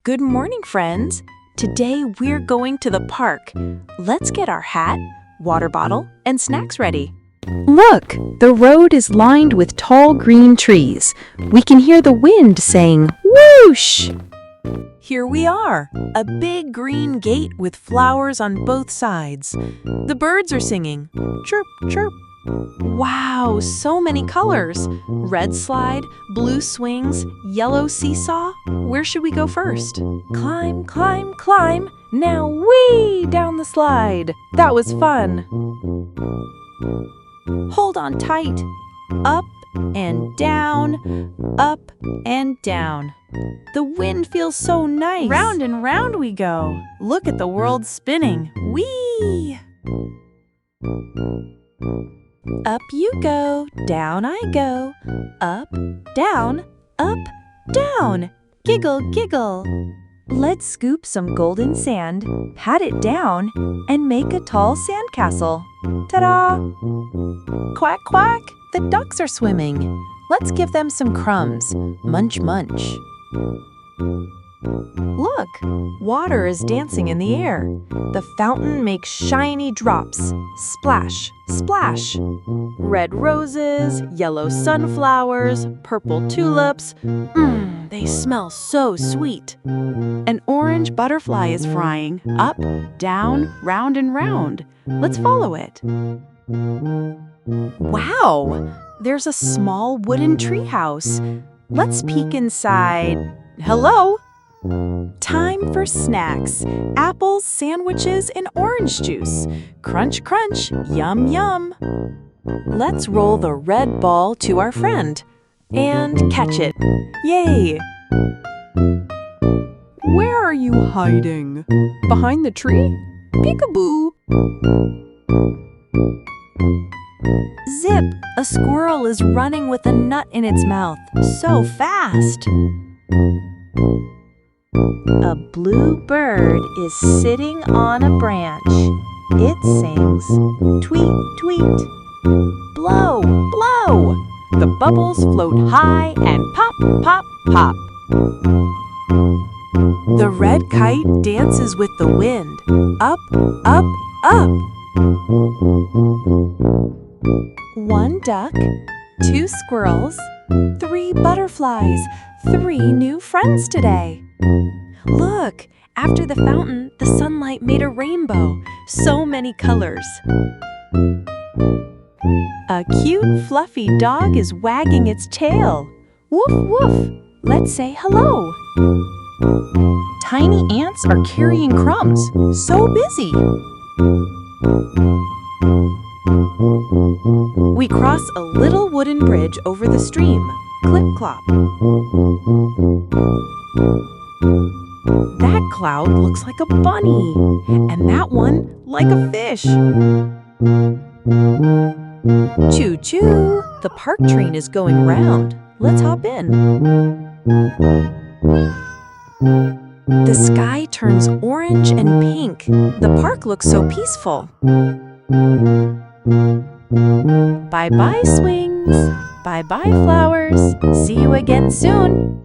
Good morning, friends. Today we're going to the park. Let's get our hat, water bottle, and snacks ready. Look, the road is lined with tall green trees. We can hear the wind saying, whoosh! Here we are, a big green gate with flowers on both sides. The birds are singing, chirp, chirp. Wow, so many colors. Red slide, blue swings, yellow seesaw. Where should we go first? Climb, climb, climb. Now whee down the slide. That was fun. Hold on tight. Up and down, up and down. The wind feels so nice. Round and round we go. Look at the world spinning. Whee! Up you go, down I go. Up, down, giggle, giggle. Let's scoop some golden sand, pat it down, and make a tall sandcastle. Ta-da! Quack, quack, the ducks are swimming. Let's give them some crumbs. Munch, munch. Look, water is dancing in the air. The fountain makes shiny drops. Splash, splash. Red roses, yellow sunflowers, purple tulips. They smell so sweet. An orange butterfly is flying up, down, round and round. Let's follow it. Wow, there's a small wooden treehouse. Let's peek inside. Hello? Time for snacks. Apples, sandwiches, and orange juice. Crunch, crunch, yum, yum. Let's roll the red ball to our friend. And catch it. Yay! Where are you hiding? Behind the tree? Peekaboo! Zip! A squirrel is running with a nut in its mouth. So fast! A blue bird is sitting on a branch. It sings, tweet, tweet. Blow, blow. The bubbles float high and pop, pop, pop. The red kite dances with the wind. Up, up, up. One duck, two squirrels, three butterflies, three new friends today. Look, after the fountain, the sunlight made a rainbow. So many colors. A cute, fluffy dog is wagging its tail. Woof, woof. Let's say hello. Tiny ants are carrying crumbs. So busy. We cross a little wooden bridge over the stream. Clip clop. That cloud looks like a bunny, and that one like a fish. Choo-choo! The park train is going round. Let's hop in. The sky turns orange and pink. The park looks so peaceful. Bye-bye, swings. Bye-bye, flowers. See you again soon.